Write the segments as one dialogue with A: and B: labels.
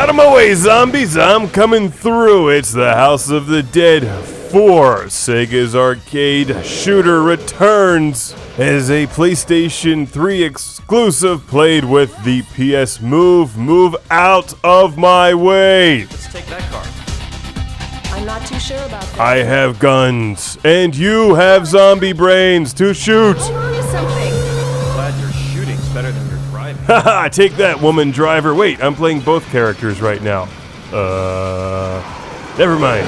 A: Out of my way, zombies! I'm coming through. It's the House of the Dead 4. Sega's arcade shooter returns as a PlayStation 3 exclusive played with the PS Move. Move out of my way!
B: Let's take that car.
C: I'm not too sure about that.
A: I have guns, and you have zombie brains to shoot!
C: Hold on to something.
B: Glad your shooting's better than your driving.
A: Haha, take that, woman driver. Wait, I'm playing both characters right now. Never mind.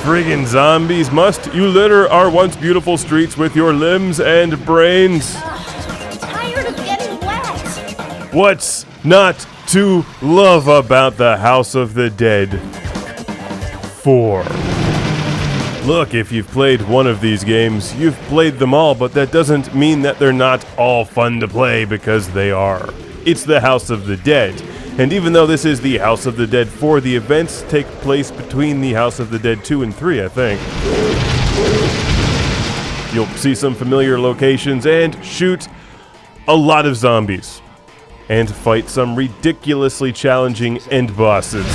A: Friggin' zombies, must you litter our once beautiful streets with your limbs and brains?
C: I'm tired of getting wet.
A: What's not to love about the House of the Dead 4? Look, if you've played one of these games, you've played them all, but that doesn't mean that they're not all fun to play, because they are. It's the House of the Dead. And even though this is the House of the Dead 4, the events take place between the House of the Dead 2 and 3, I think. You'll see some familiar locations and shoot a lot of zombies. And fight some ridiculously challenging end bosses.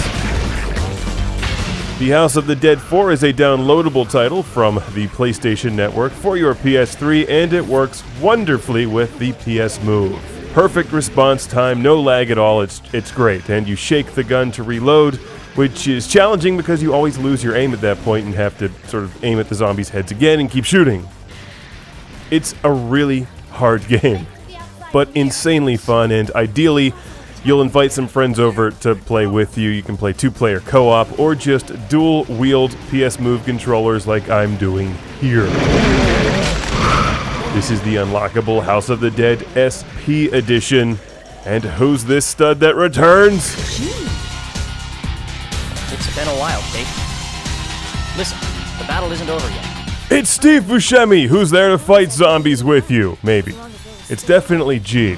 A: The House of the Dead 4 is a downloadable title from the PlayStation Network for your PS3, and it works wonderfully with the PS Move. Perfect response time, no lag at all, it's great. And you shake the gun to reload, which is challenging because you always lose your aim at that point and have to sort of aim at the zombies' heads again and keep shooting. It's a really hard game, but insanely fun, and ideally, you'll invite some friends over to play with you. You can play 2-player co-op or just dual-wield PS Move controllers like I'm doing here. This is the unlockable House of the Dead SP Edition. And who's this stud that returns?
D: It's been a while, Kate. Listen, the battle isn't over yet.
A: It's Steve Buscemi, who's there to fight zombies with you, maybe. It's definitely G.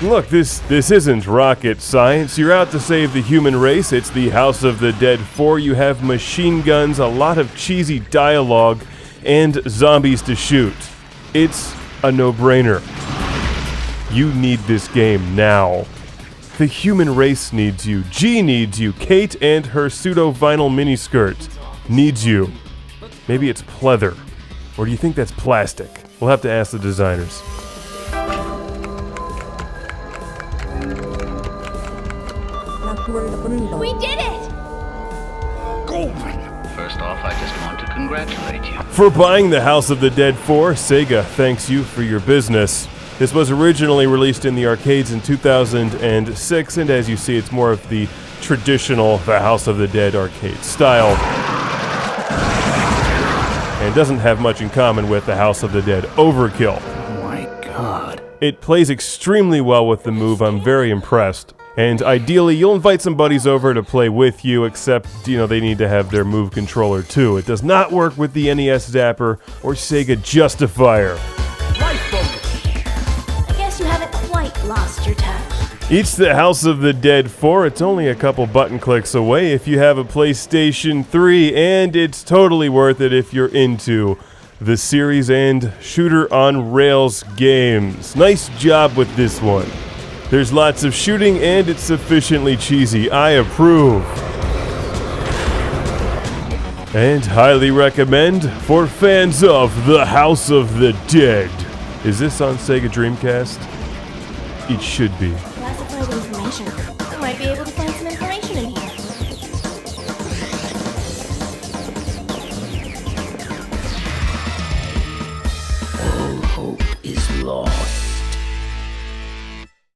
A: Look, this isn't rocket science. You're out to save the human race. It's the House of the Dead 4. You have machine guns, a lot of cheesy dialogue, and zombies to shoot. It's a no-brainer. You need this game now. The human race needs you. G needs you. Kate and her pseudo-vinyl miniskirt needs you. Maybe it's pleather. Or do you think that's plastic? We'll have to ask the designers.
C: We did it!
E: First off, I just want to congratulate you.
A: For buying the House of the Dead 4, Sega thanks you for your business. This was originally released in the arcades in 2006, and as you see, it's more of the traditional The House of the Dead arcade style. And doesn't have much in common with the House of the Dead Overkill.
E: Oh my god.
A: It plays extremely well with the Move. I'm very impressed. And ideally, you'll invite some buddies over to play with you, except, they need to have their Move controller too. It does not work with the NES Zapper or Sega Justifier.
C: I guess you haven't quite lost your touch.
A: It's the House of the Dead 4. It's only a couple button clicks away if you have a PlayStation 3, and it's totally worth it if you're into the series and shooter on rails games. Nice job with this one. There's lots of shooting, and it's sufficiently cheesy. I approve. And highly recommend for fans of The House of the Dead. Is this on Sega Dreamcast? It should be.
C: Classified information. I might be able to